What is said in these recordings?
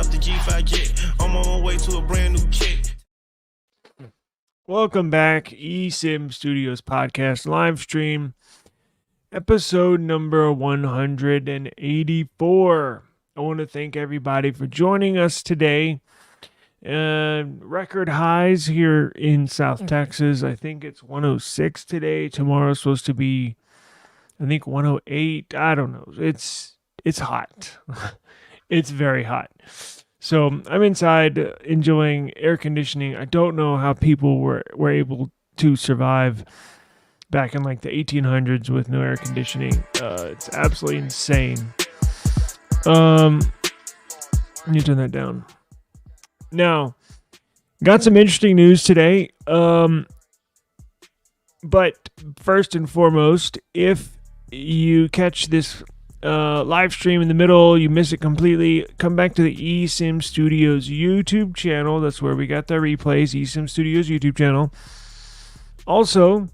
off the G5 jet. I'm on my way to a brand new kit. Welcome back, eSIM Studios Podcast Livestream, episode number 184. I want to thank everybody for joining us today. Record highs here in South Texas. I think it's 106 today. Tomorrow's supposed to be, I think, 108. I don't know. It's hot. It's very hot. So I'm inside enjoying air conditioning. I don't know how people were able to survive back in like the 1800s with no air conditioning. It's absolutely insane. Let me turn that down. Now, got some interesting news today. But first and foremost, if you catch this live stream in the middle, you miss it completely, come back to the eSIM Studios YouTube channel. That's where we got the replays, eSIM Studios YouTube channel. Also,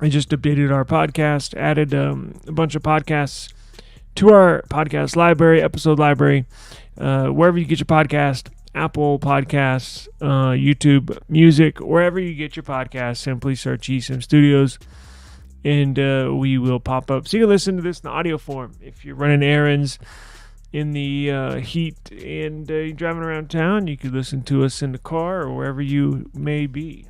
I just updated our podcast, added a bunch of podcasts to our podcast library, episode library, wherever you get your podcast, Apple Podcasts, YouTube Music, wherever you get your podcast, simply search eSIM Studios. And we will pop up. So you can listen to this in audio form. If you're running errands in the heat and you're driving around town, you could listen to us in the car or wherever you may be.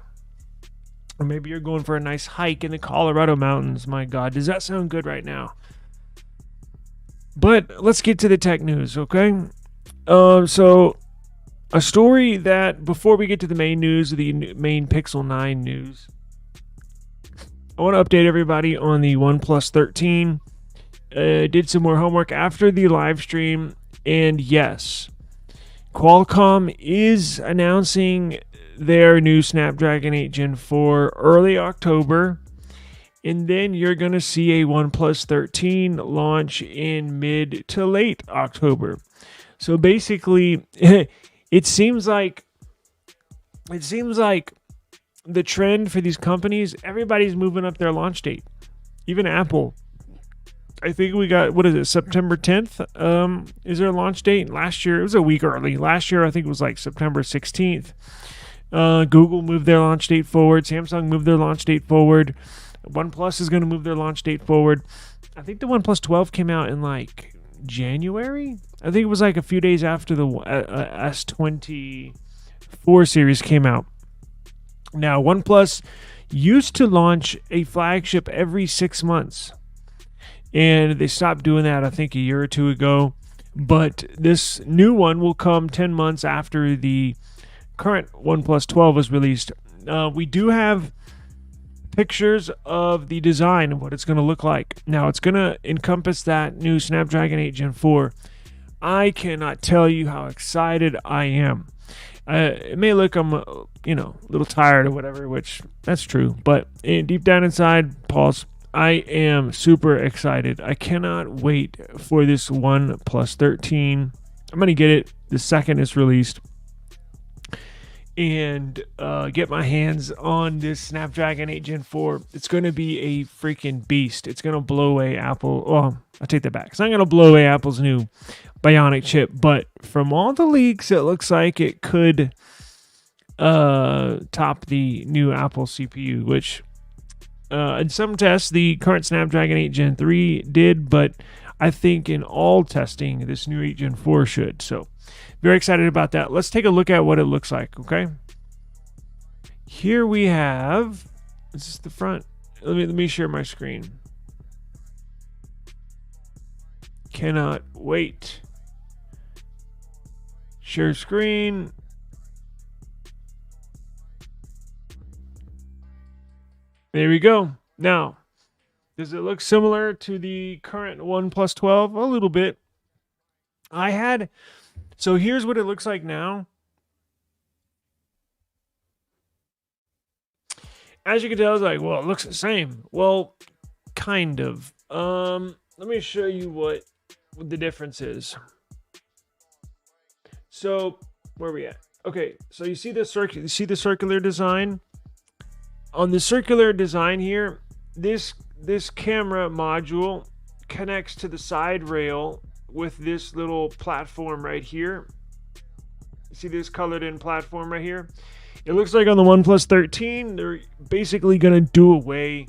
Or maybe you're going for a nice hike in the Colorado mountains. My God, does that sound good right now? But let's get to the tech news, okay? So a story that, before we get to the main news, the main Pixel 9 news, I want to update everybody on the OnePlus 13. Did some more homework after the live stream, and yes, Qualcomm is announcing their new Snapdragon 8 Gen 4 early October, and then you're going to see a OnePlus 13 launch in mid to late October. So basically, it seems like the trend for these companies, everybody's moving up their launch date. Even Apple. I think we got, September 10th is their launch date. Last year, it was a week early. Last year, I think it was like September 16th. Google moved their launch date forward. Samsung moved their launch date forward. OnePlus is going to move their launch date forward. I think the OnePlus 12 came out in like January. I think it was like a few days after the S24 series came out. Now, OnePlus used to launch a flagship every 6 months, and they stopped doing that, I think, a year or two ago. But this new one will come 10 months after the current OnePlus 12 was released. We do have pictures of the design of what it's going to look like. Now, it's going to encompass that new Snapdragon 8 Gen 4. I cannot tell you how excited I am. It may look I'm a little tired or whatever, which that's true. But deep down inside, I am super excited. I cannot wait for this OnePlus 13. I'm going to get it the second it's released and get my hands on this Snapdragon 8 Gen 4. It's going to be a freaking beast. It's going to blow away Apple. Oh, I take that back. It's not going to blow away Apple's new Bionic chip, but from all the leaks, it looks like it could top the new Apple CPU, which in some tests, the current Snapdragon 8 Gen 3 did, but I think in all testing, this new 8 Gen 4 should. So, very excited about that. Let's take a look at what it looks like, okay? Here we have, this is the front. Let me share my screen. Cannot wait. Share screen. There we go. Now, does it look similar to the current OnePlus 12? A little bit. So here's what it looks like now. As you can tell, it's like, well, it looks the same. Well, kind of. Let me show you what the difference is. So, where are we at? Okay, so you see the circular design? On the circular design here, this camera module connects to the side rail with this little platform right here. See this colored in platform right here? It looks like on the OnePlus 13, they're basically going to do away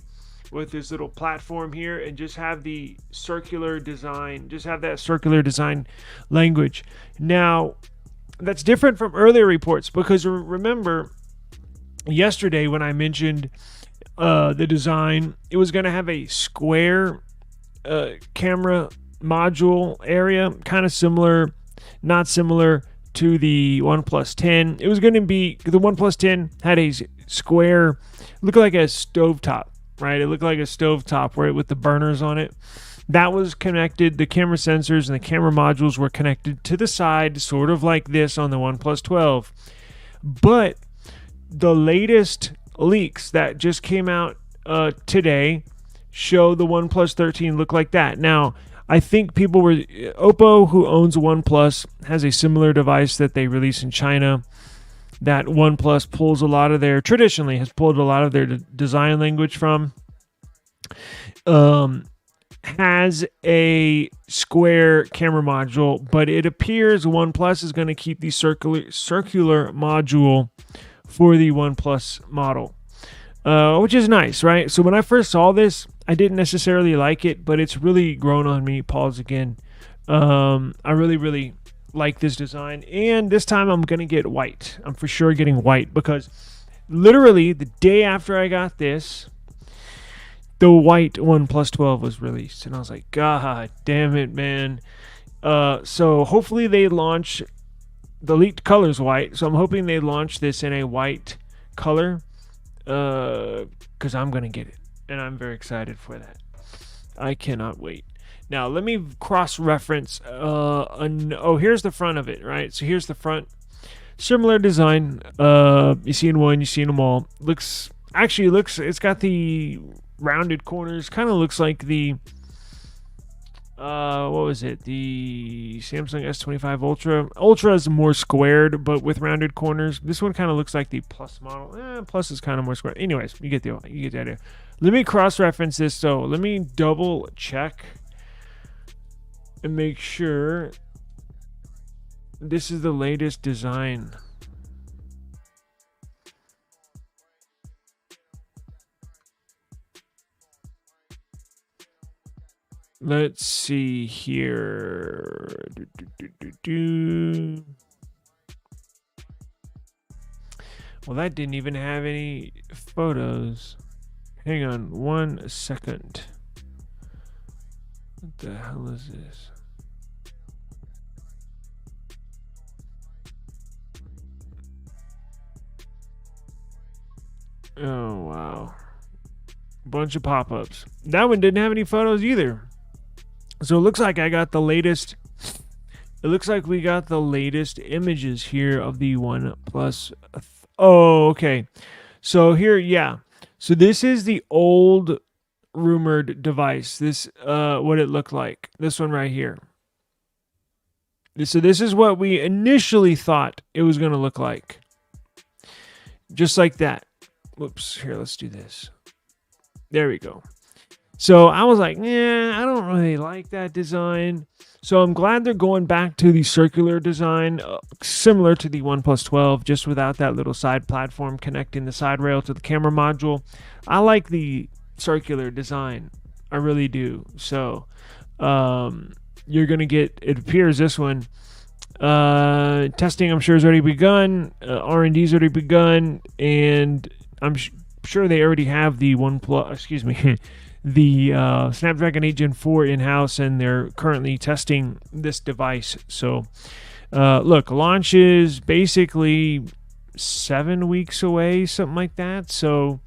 with this little platform here and just have the circular design, just have that circular design language. Now, that's different from earlier reports because remember, yesterday when I mentioned the design, it was going to have a square camera module area, kind of similar, not similar to the OnePlus 10. It was going to be, the OnePlus 10 had a square, looked like a stovetop, right? It looked like a stovetop with the burners on it. That was connected, the camera sensors and the camera modules were connected to the side, sort of like this on the OnePlus 12. But the latest leaks that just came out today show the OnePlus 13 look like that. Now, I think Oppo, who owns OnePlus, has a similar device that they release in China that OnePlus pulls a lot of their, traditionally has pulled a lot of their design language from. Has a square camera module, but it appears OnePlus is going to keep the circular module for the OnePlus model, which is nice, right? So when I first saw this, I didn't necessarily like it, but it's really grown on me. Pause again. I really like this design, and this time I'm going to get white. I'm for sure getting white because literally the day after I got this, the white OnePlus 12 was released, and I was like, God damn it, man. So hopefully they launch, the leaked color's white, so I'm hoping they launch this in a white color, because I'm going to get it, and I'm very excited for that. I cannot wait. Now, let me cross-reference, here's the front of it, right? So here's the front. Similar design, you see in one, you see in them all. It's got the rounded corners, kind of looks like the what was it, the Samsung S25 Ultra is more squared but with rounded corners. This one kind of looks like the Plus model. Plus is kind of more square. Anyways, you get the idea. Let me cross-reference this. So let me double check and make sure this is the latest design. Let's see here. Well, that didn't even have any photos. Hang on 1 second. What the hell is this? Oh, wow. Bunch of pop-ups. That one didn't have any photos either. So it looks like I got the latest. It looks like we got the latest images here of the OnePlus. Oh, okay. So here, yeah. So this is the old rumored device. This, what it looked like. This one right here. So this is what we initially thought it was going to look like. Just like that. Whoops. Here, let's do this. There we go. So I was like, I don't really like that design. So I'm glad they're going back to the circular design, similar to the OnePlus 12, just without that little side platform connecting the side rail to the camera module. I like the circular design. I really do. So you're going to get, it appears this one, testing I'm sure has already begun, R&D's already begun, and I'm sure they already have the the Snapdragon 8 Gen 4 in-house, and they're currently testing this device. So look, launch is basically 7 weeks away, something like that. So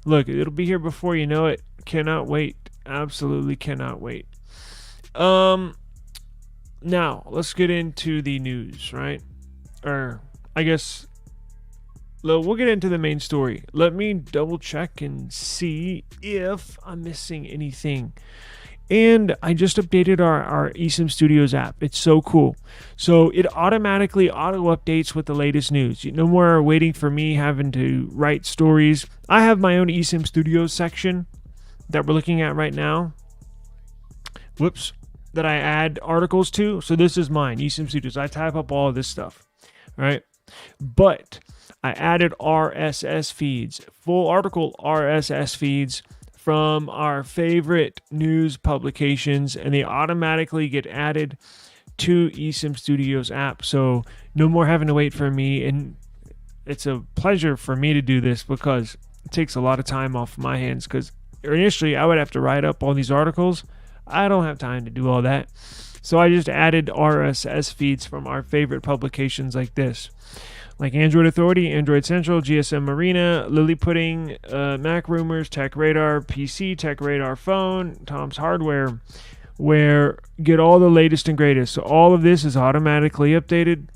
look, it'll be here before you know it. Cannot wait. Absolutely cannot wait. Now let's get into the news, right? Or I guess we'll get into the main story. Let me double check and see if I'm missing anything. And I just updated our eSIM Studios app. It's so cool. So it automatically auto-updates with the latest news. No more waiting for me having to write stories. I have my own eSIM Studios section that we're looking at right now. Whoops. That I add articles to. So this is mine, eSIM Studios. I type up all of this stuff. right? But I added RSS feeds, full article RSS feeds from our favorite news publications, and they automatically get added to eSIM Studios app. So no more having to wait for me. And it's a pleasure for me to do this because it takes a lot of time off my hands, because initially I would have to write up all these articles. I don't have time to do all that. So I just added RSS feeds from our favorite publications like this, like Android Authority, Android Central, GSM Arena, Lily Pudding, Mac Rumors, Tech Radar, PC, Tech Radar Phone, Tom's Hardware, where get all the latest and greatest. So all of this is automatically updated,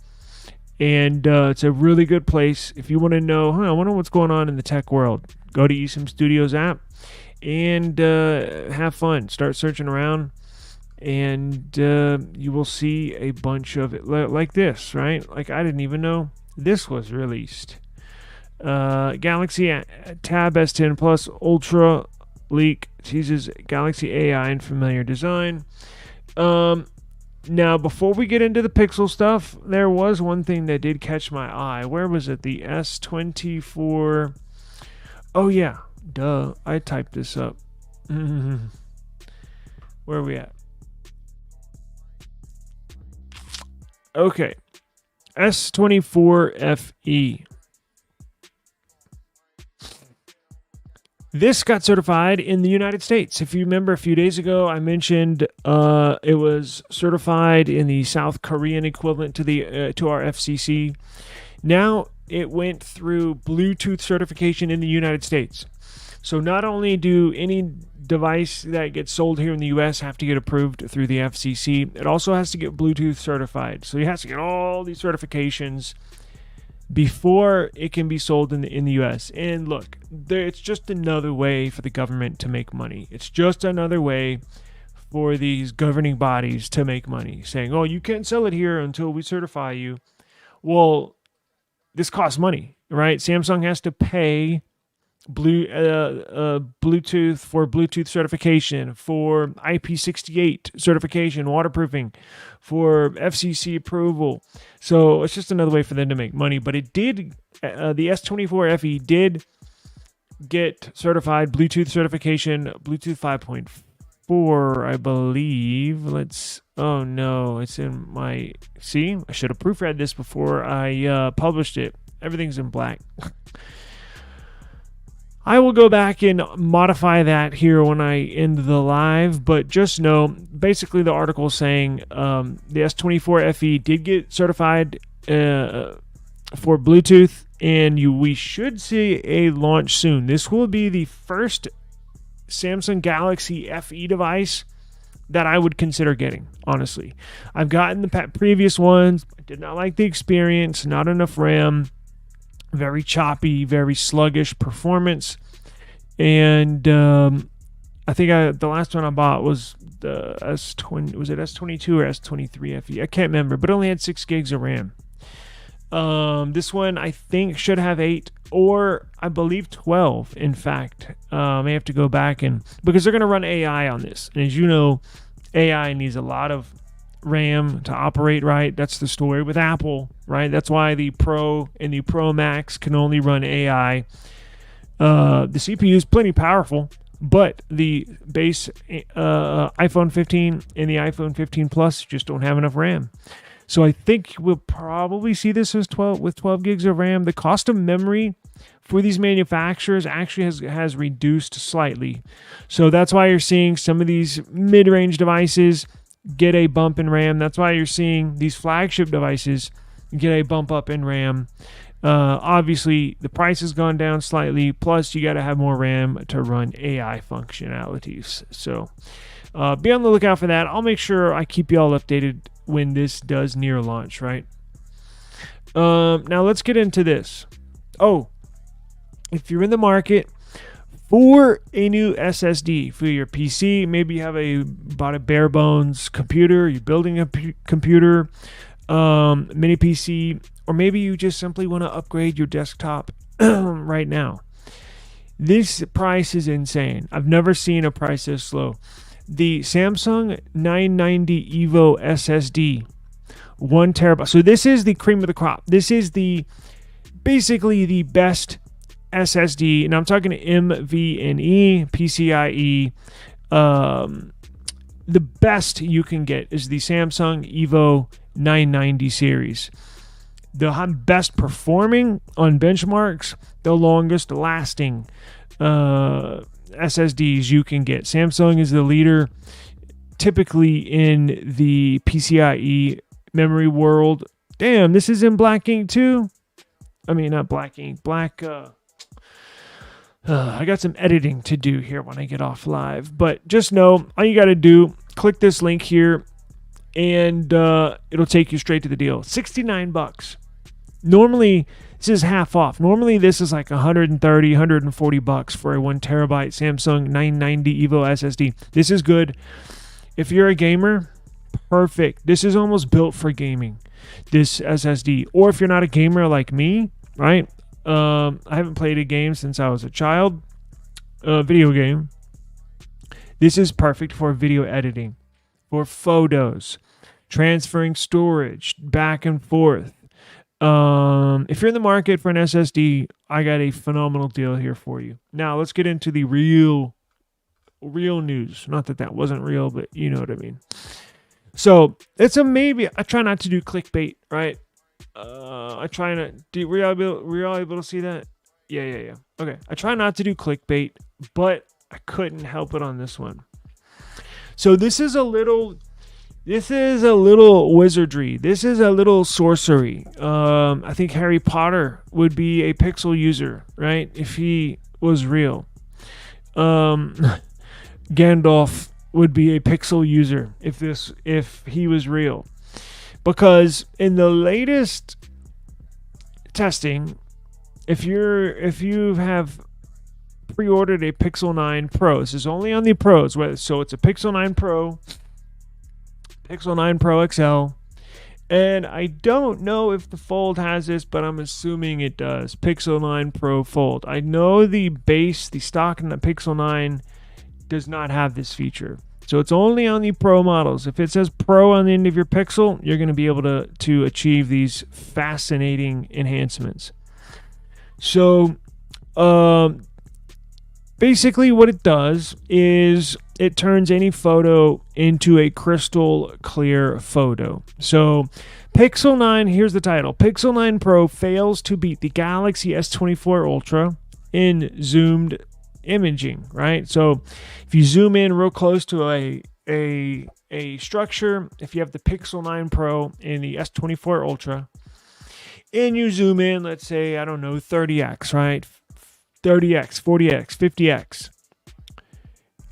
and it's a really good place if you want to know, I wonder what's going on in the tech world. Go to eSIM Studios app and have fun. Start searching around, and you will see a bunch of it like this, right? Like I didn't even know this was released. Galaxy Tab S10 Plus Ultra leak teases Galaxy AI and familiar design. Now, before we get into the Pixel stuff, there was one thing that did catch my eye. Where was it? The S24. Oh, yeah. Duh. I typed this up. Where are we at? Okay. S24 FE. This got certified in the United States. If you remember a few days ago, I mentioned it was certified in the South Korean equivalent to our FCC. Now it went through Bluetooth certification in the United States. So not only do any device that gets sold here in the US have to get approved through the FCC, it also has to get Bluetooth certified. So you have to get all these certifications before it can be sold in the US. And look, it's just another way for the government to make money. It's just another way for these governing bodies to make money, saying, oh, you can't sell it here until we certify you. Well, this costs money, right? Samsung has to pay Bluetooth for Bluetooth certification, for IP68 certification, waterproofing, for FCC approval. So it's just another way for them to make money. But it did, the S24 FE did get certified Bluetooth certification, Bluetooth 5.4, I believe. Oh no, it's in my, see, I should have proofread this before I published it. Everything's in black. I will go back and modify that here when I end the live, but just know, basically the article is saying the S24 FE did get certified for Bluetooth, and we should see a launch soon. This will be the first Samsung Galaxy FE device that I would consider getting, honestly. I've gotten the previous ones. I did not like the experience, not enough RAM. Very choppy, very sluggish performance. And I think the last one I bought was the S20. Was it S22 or S23 FE? I can't remember, but it only had 6 gigs of RAM. This one I think should have 8, or I believe 12. In fact, I may have to go back because they're going to run AI on this. And as you know, AI needs a lot of RAM to operate, right? That's the story with Apple, right? That's why the Pro and the Pro Max can only run AI. The CPU is plenty powerful, but the base iPhone 15 and the iPhone 15 Plus just don't have enough RAM. So I think we'll probably see this as 12 gigs of RAM. The cost of memory for these manufacturers actually has reduced slightly. So that's why you're seeing some of these mid-range devices get a bump in RAM. That's why you're seeing these flagship devices get a bump up in RAM. Obviously, the price has gone down slightly. Plus, you got to have more RAM to run AI functionalities. So be on the lookout for that. I'll make sure I keep you all updated when this does near launch, right? Now, let's get into this. Oh, if you're in the market for a new SSD for your PC, maybe you have bought a bare bones computer, you're building a computer, mini PC, or maybe you just simply want to upgrade your desktop right now. This price is insane. I've never seen a price this low. The Samsung 990 EVO SSD 1 terabyte. So this is the cream of the crop. This is basically the best SSD, and I'm talking NVMe, PCIe. The best you can get is the Samsung Evo 990 series. The best performing on benchmarks, the longest lasting SSDs you can get. Samsung is the leader typically in the PCIe memory world. Damn, this is in black ink too? I mean, not black ink, black... I got some editing to do here when I get off live. But just know, all you got to do, click this link here, and it'll take you straight to the deal. $69. Normally, this is half off. Normally, this is like $130, $140 for a 1 terabyte Samsung 990 Evo SSD. This is good. If you're a gamer, perfect. This is almost built for gaming, this SSD. Or if you're not a gamer like me, right? I haven't played a game since I was a child. Video game. This is perfect for video editing, for photos, transferring storage back and forth. If you're in the market for an SSD, I got a phenomenal deal here for you. Now let's get into the real news. Not that wasn't real, but you know what I mean. So it's a maybe. I try not to do clickbait, right? I try not. Were y'all able to see that? Yeah. Okay. I try not to do clickbait, but I couldn't help it on this one. So this is a little wizardry. This is a little sorcery. I think Harry Potter would be a Pixel user, right? If he was real. Gandalf would be a Pixel user if he was real. Because in the latest testing, if you have pre-ordered a Pixel 9 Pro, this is only on the Pros, so it's a Pixel 9 Pro, Pixel 9 Pro XL, and I don't know if the Fold has this, but I'm assuming it does. Pixel 9 Pro Fold. I know the stock in the Pixel 9 does not have this feature. So it's only on the Pro models. If it says Pro on the end of your Pixel, you're going to be able to achieve these fascinating enhancements. So basically what it does is it turns any photo into a crystal clear photo. So Pixel 9, here's the title. Pixel 9 Pro fails to beat the Galaxy S24 Ultra in zoomed imaging, right? So if you zoom in real close to a structure, if you have the Pixel 9 Pro and the S24 Ultra, and you zoom in, let's say, I don't know, 30x, right? 30x, 40x, 50x,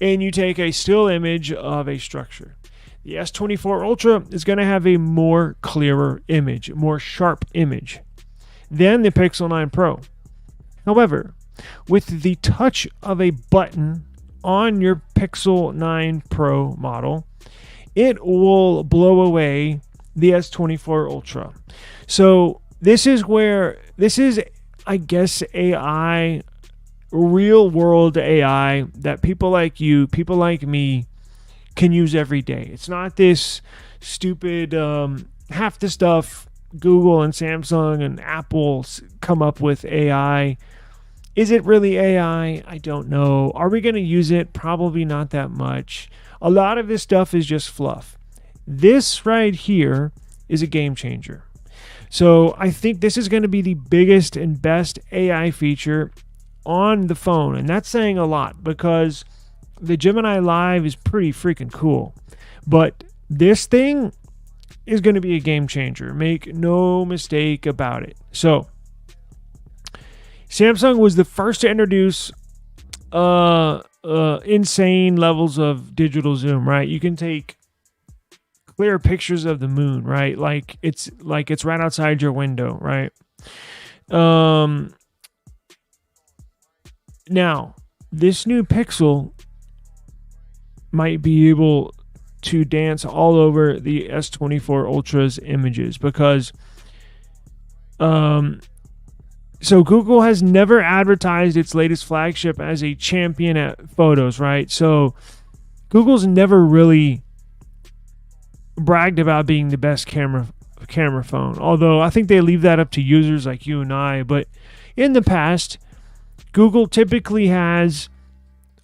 and you take a still image of a structure, the S24 Ultra is going to have a more clearer image, more sharp image than the Pixel 9 Pro. However, with the touch of a button on your Pixel 9 Pro model, it will blow away the S24 Ultra. So this is, I guess, AI, real world AI that people like you, people like me can use every day. It's not this stupid, half the stuff Google and Samsung and Apple come up with AI. Is it really AI? I don't know. Are we going to use it? Probably not that much. A lot of this stuff is just fluff. This right here is a game changer. So I think this is going to be the biggest and best AI feature on the phone. And that's saying a lot because the Gemini Live is pretty freaking cool. But this thing is going to be a game changer. Make no mistake about it. So Samsung was the first to introduce insane levels of digital zoom, right? You can take clear pictures of the moon, right? Like it's right outside your window, right? Now, this new Pixel might be able to dance all over the S24 Ultra's images because so Google has never advertised its latest flagship as a champion at photos, right? So Google's never really bragged about being the best camera top camera phone. Although I think they leave that up to users like you and I. But in the past, Google typically has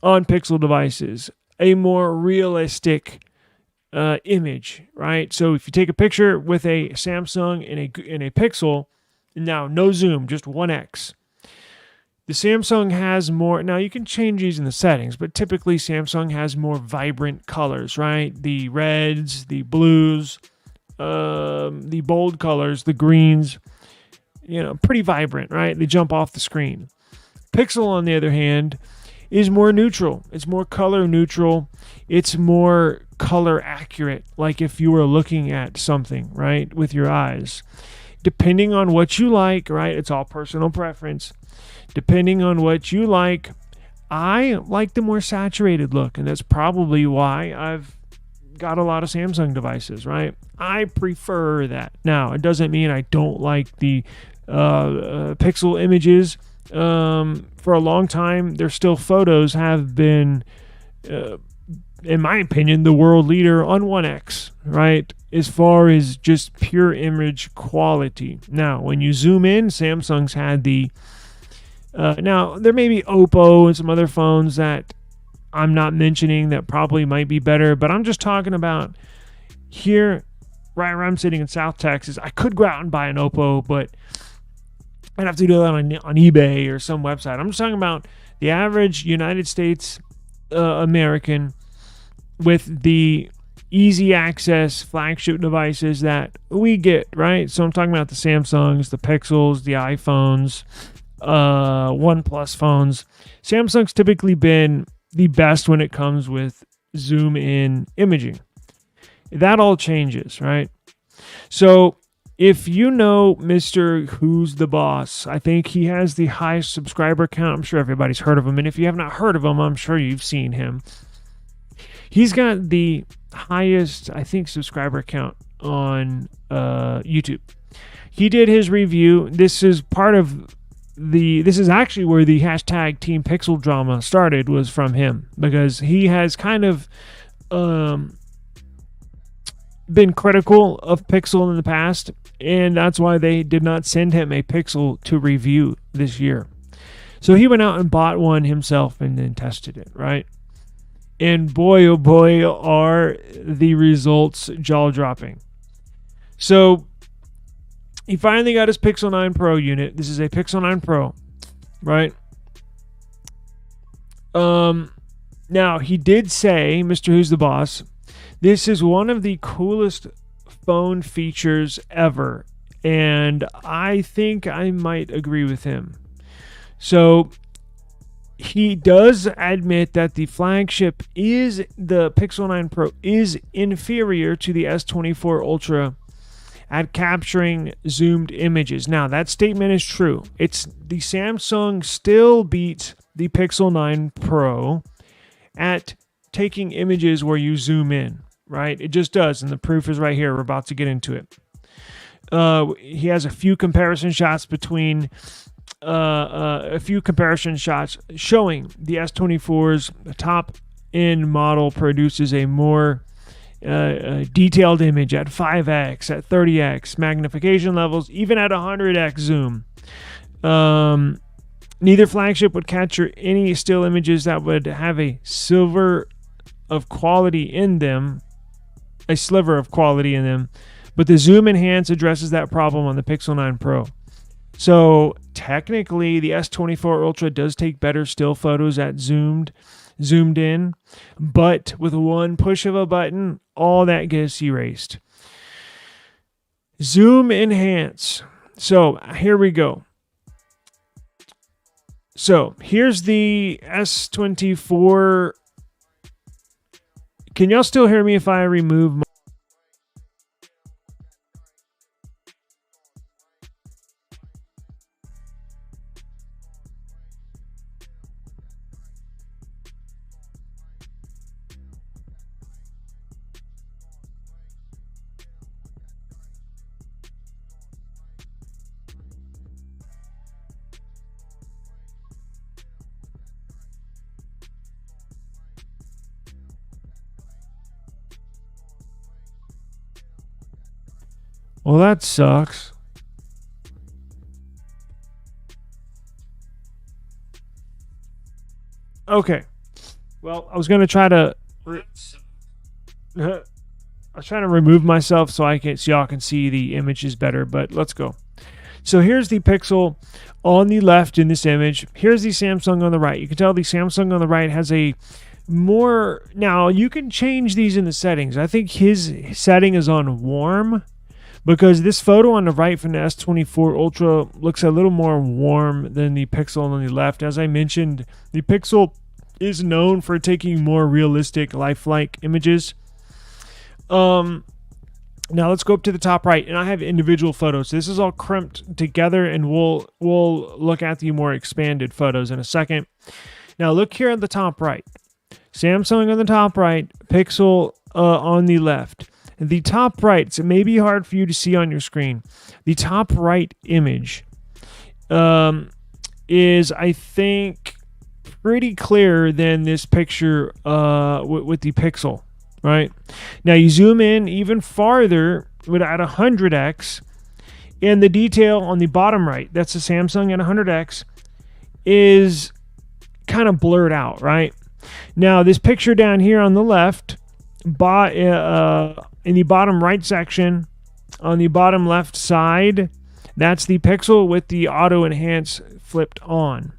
on Pixel devices a more realistic image, right? So if you take a picture with a Samsung and a Pixel, now no zoom, just 1x. The Samsung has more, now you can change these in the settings, but typically Samsung has more vibrant colors, right? The reds, the blues, the bold colors, the greens, pretty vibrant, right? They jump off the screen. Pixel, on the other hand, is more neutral. It's more color neutral. It's more color accurate, like if you were looking at something, right, with your eyes. Depending on what you like, right? It's all personal preference. Depending on what you like, I like the more saturated look, and that's probably why I've got a lot of Samsung devices, right? I prefer that. Now, it doesn't mean I don't like the Pixel images. For a long time, their still photos have been, in my opinion, the world leader on 1x, right? As far as just pure image quality. Now, when you zoom in, Samsung's had the now, there may be Oppo and some other phones that I'm not mentioning that probably might be better, but I'm just talking about here, right where I'm sitting in South Texas. I could go out and buy an Oppo, but I'd have to do that on eBay or some website. I'm just talking about the average United States American with the easy access flagship devices that we get, right? So I'm talking about the Samsungs, the Pixels, the iPhones, OnePlus phones. Samsung's typically been the best when it comes with zoom in imaging. That all changes, right? So if you know Mr. Who's the Boss, I think he has the highest subscriber count. I'm sure everybody's heard of him. And if you have not heard of him, I'm sure you've seen him. He's got the highest, I think, subscriber count on YouTube. He did his review. This is actually where the hashtag Team Pixel drama started, was from him, because he has kind of been critical of Pixel in the past, and that's why they did not send him a Pixel to review this year. So he went out and bought one himself and then tested it, right? And boy, oh boy, are the results jaw-dropping. So he finally got his Pixel 9 Pro unit. This is a Pixel 9 Pro, right? Now, he did say, Mr. Who's the Boss, this is one of the coolest phone features ever. And I think I might agree with him. So he does admit that the flagship the Pixel 9 Pro is inferior to the S24 Ultra at capturing zoomed images. Now, that statement is true. The Samsung still beats the Pixel 9 Pro at taking images where you zoom in, right? It just does, and the proof is right here. We're about to get into it. He has a few comparison shots showing the S24's top-end model produces a more detailed image at 5x, at 30x magnification levels, even at 100x zoom. Neither flagship would capture any still images that would have a sliver of quality in them, but the Zoom Enhance addresses that problem on the Pixel 9 Pro. So technically, the S24 Ultra does take better still photos at zoomed in, but with one push of a button, all that gets erased. Zoom Enhance. So here we go. So here's the S24. Can y'all still hear me if I remove my... Well, that sucks. Okay. Well, I was going to try to... I was trying to remove myself so y'all can see the images better, but let's go. So here's the Pixel on the left in this image. Here's the Samsung on the right. You can tell the Samsung on the right has a more... Now, you can change these in the settings. I think his setting is on warm, because this photo on the right from the S24 Ultra looks a little more warm than the Pixel on the left. As I mentioned, the Pixel is known for taking more realistic, lifelike images. Now let's go up to the top right, and I have individual photos. This is all crimped together, and we'll look at the more expanded photos in a second. Now look here at the top right. Samsung on the top right, Pixel on the left. The top right, so it may be hard for you to see on your screen. The top right image is, I think, pretty clearer than this picture with the Pixel, right? Now you zoom in even farther at 100x, and the detail on the bottom right, that's the Samsung at 100x, is kind of blurred out, right? Now this picture down here on the left, in the bottom right section, on the bottom left side, that's the Pixel with the auto enhance flipped on.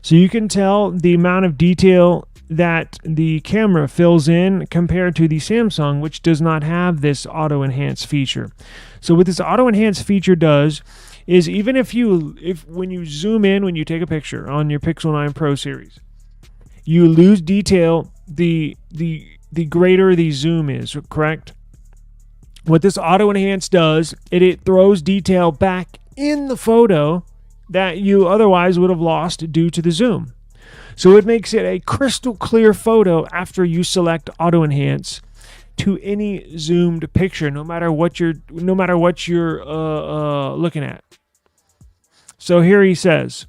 So you can tell the amount of detail that the camera fills in compared to the Samsung, which does not have this auto enhance feature. So what this auto enhance feature does is, even when you zoom in, when you take a picture on your Pixel 9 Pro series, you lose detail the greater the zoom is, correct? What this auto enhance does, it throws detail back in the photo that you otherwise would have lost due to the zoom. So it makes it a crystal clear photo after you select auto enhance to any zoomed picture, no matter what you're looking at. So here he says,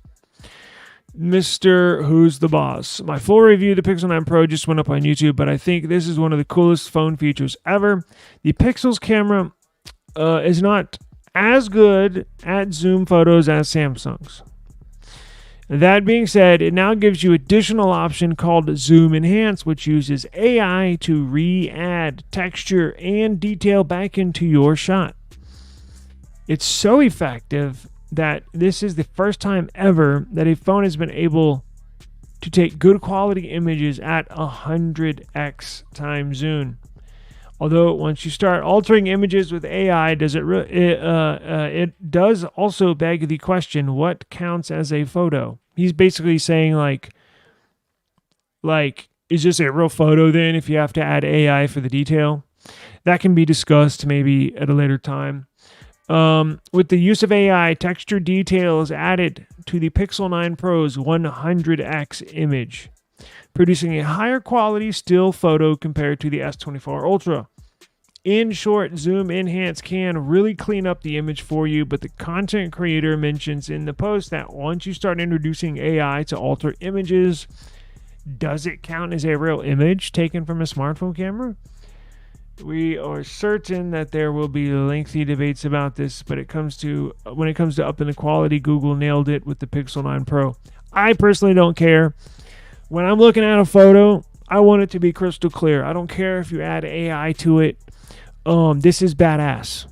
Mr. Who's the Boss. My full review of the Pixel 9 Pro just went up on YouTube, but I think this is one of the coolest phone features ever. The Pixel's camera is not as good at zoom photos as Samsung's. That being said, it now gives you additional option called Zoom Enhance, which uses AI to re-add texture and detail back into your shot. It's so effective that this is the first time ever that a phone has been able to take good quality images at 100x times zoom. Although once you start altering images with AI, it does also beg the question, what counts as a photo? He's basically saying like, is this a real photo then if you have to add AI for the detail? That can be discussed maybe at a later time. With the use of AI, texture detail is added to the Pixel 9 Pro's 100x image, producing a higher quality still photo compared to the S24 Ultra. In short, Zoom Enhance can really clean up the image for you, but the content creator mentions in the post that once you start introducing AI to alter images, does it count as a real image taken from a smartphone camera? We are certain that there will be lengthy debates about this, but when it comes to upping the quality, Google nailed it with the Pixel 9 Pro. I personally don't care. When I'm looking at a photo, I want it to be crystal clear. I don't care if you add AI to it. This is badass.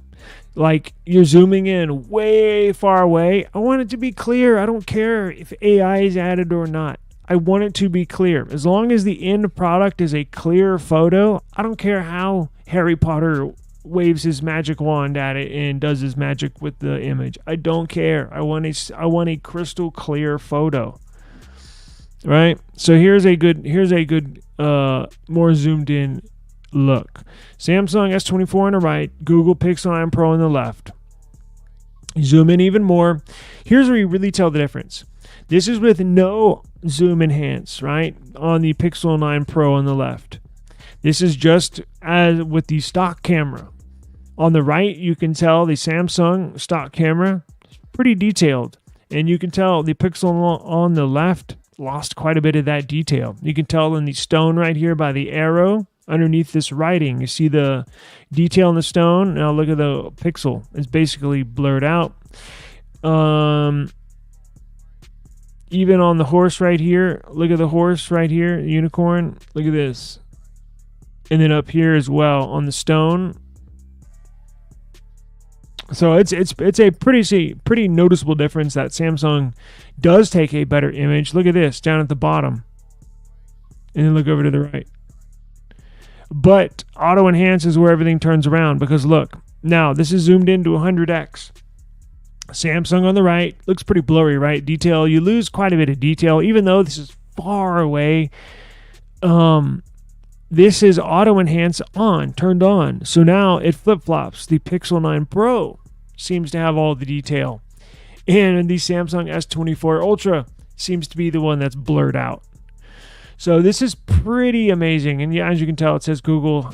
Like, you're zooming in way far away. I want it to be clear. I don't care if AI is added or not. I want it to be clear. As long as the end product is a clear photo, I don't care how Harry Potter waves his magic wand at it and does his magic with the image. I don't care. I want a crystal clear photo. Right? So here's a good more zoomed in look. Samsung S24 on the right, Google Pixel 9 Pro on the left. Zoom in even more. Here's where you really tell the difference. This is with no zoom enhance, right? On the Pixel 9 Pro on the left. This is just as with the stock camera. On the right, you can tell the Samsung stock camera is pretty detailed. And you can tell the Pixel on the left lost quite a bit of that detail. You can tell in the stone right here by the arrow underneath this writing. You see the detail in the stone. Now look at the pixel. It's basically blurred out. Even on the horse right here, look at the horse right here, unicorn. Look at this. And then up here as well on the stone. So it's a pretty noticeable difference that Samsung does take a better image. Look at this down at the bottom. And then look over to the right. But auto enhance is where everything turns around, because look, now this is zoomed into 100x. Samsung on the right looks pretty blurry, right? Detail, you lose quite a bit of detail, even though this is far away. This is auto enhance turned on. So now it flip-flops. The Pixel 9 Pro seems to have all the detail. And the Samsung S24 Ultra seems to be the one that's blurred out. So this is pretty amazing. And yeah, as you can tell, it says Google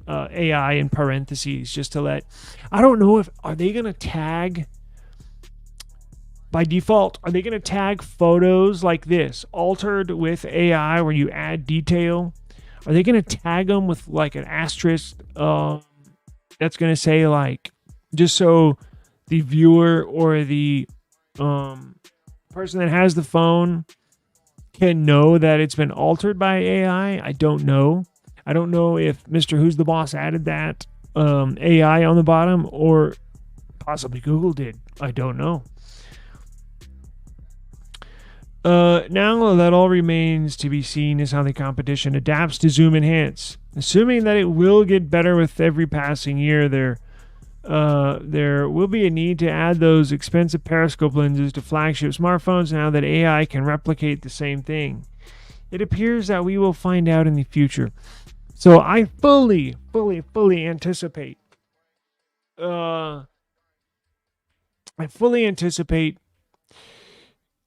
AI in parentheses, just to let... I don't know if... Are they going to tag... By default, are they going to tag photos like this, altered with AI, where you add detail? Are they going to tag them with like an asterisk that's going to say like, just so the viewer or the person that has the phone can know that it's been altered by AI? I don't know. I don't know if Mr. Who's the Boss added that AI on the bottom, or possibly Google did. I don't know. Now that all remains to be seen is how the competition adapts to zoom enhance. Assuming that it will get better with every passing year, there will be a need to add those expensive periscope lenses to flagship smartphones now that AI can replicate the same thing. It appears that we will find out in the future. So I fully anticipate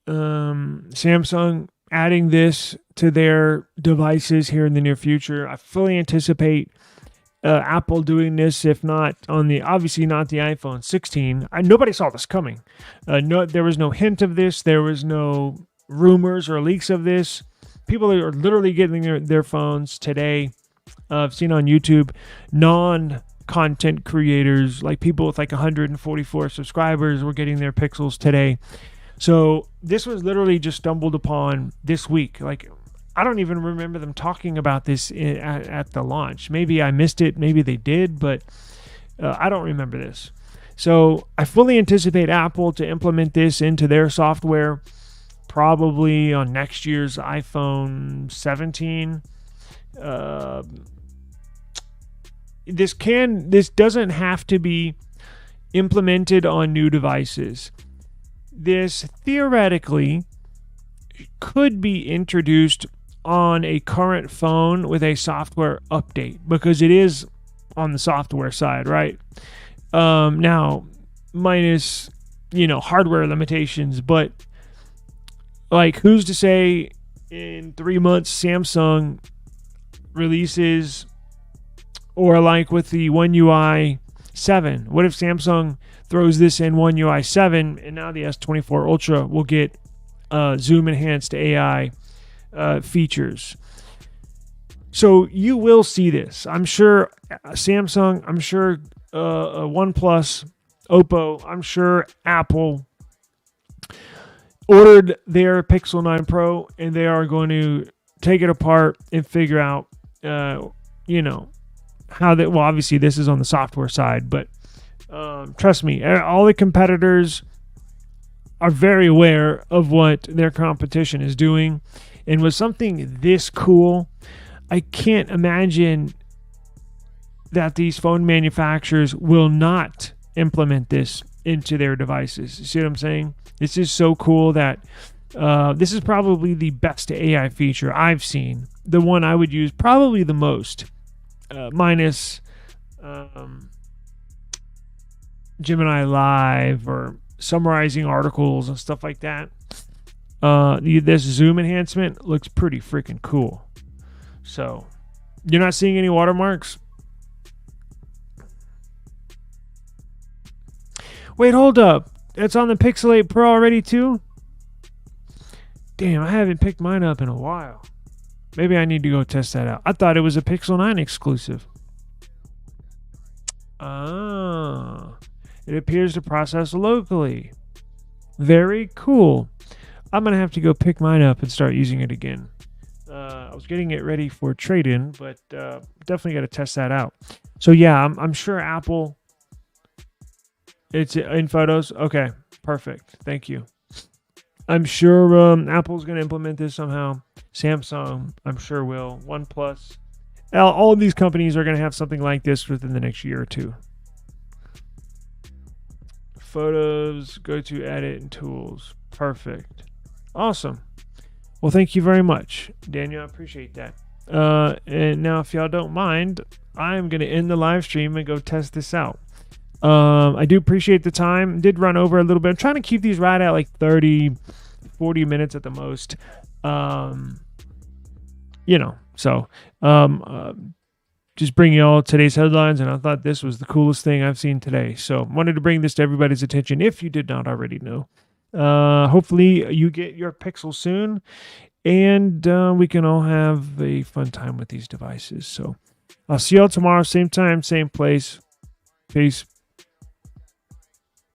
Samsung adding this to their devices here in the near future. I fully anticipate Apple doing this, if not on the, obviously not the iPhone 16. Nobody saw this coming. There was no hint of this. There was no rumors or leaks of this. People are literally getting their phones today. I've seen on YouTube non-content creators, like people with like 144 subscribers, were getting their Pixels today. So this was literally just stumbled upon this week. Like, I don't even remember them talking about this at the launch. Maybe I missed it. Maybe they did, but I don't remember this. So I fully anticipate Apple to implement this into their software, probably on next year's iPhone 17. This doesn't have to be implemented on new devices. This theoretically could be introduced on a current phone with a software update, because it is on the software side, right? Now, minus, hardware limitations, but like, who's to say in 3 months Samsung releases, or like with the One UI 7, what if Samsung throws this in One UI 7, and now the S24 Ultra will get zoom enhanced AI features? So you will see this. I'm sure Samsung, I'm sure OnePlus, Oppo, I'm sure Apple ordered their Pixel 9 Pro, and they are going to take it apart and figure out, how that. Well, obviously this is on the software side, but trust me, all the competitors are very aware of what their competition is doing. And with something this cool, I can't imagine that these phone manufacturers will not implement this into their devices. You see what I'm saying? This is so cool that this is probably the best AI feature I've seen. The one I would use probably the most, minus Gemini Live or summarizing articles and stuff like that. This zoom enhancement looks pretty freaking cool. So, you're not seeing any watermarks? Wait, hold up. It's on the Pixel 8 Pro already too? Damn, I haven't picked mine up in a while. Maybe I need to go test that out. I thought it was a Pixel 9 exclusive. Ah, it appears to process locally. Very cool. I'm going to have to go pick mine up and start using it again. I was getting it ready for trade-in, but definitely got to test that out. So yeah, I'm sure Apple, it's in photos. Okay, perfect. Thank you. I'm sure Apple's going to implement this somehow. Samsung, I'm sure will. OnePlus. All of these companies are going to have something like this within the next year or two. Photos, go to edit and tools. Perfect. Awesome. Well, thank you very much, Daniel. I appreciate that. And now, if y'all don't mind, I'm going to end the live stream and go test this out. I do appreciate the time. Did run over a little bit. I'm trying to keep these right at like 30, 40 minutes at the most. Just bringing y'all today's headlines, and I thought this was the coolest thing I've seen today. So wanted to bring this to everybody's attention if you did not already know. Hopefully you get your Pixel soon, and we can all have a fun time with these devices. So I'll see y'all tomorrow, same time, same place. Peace.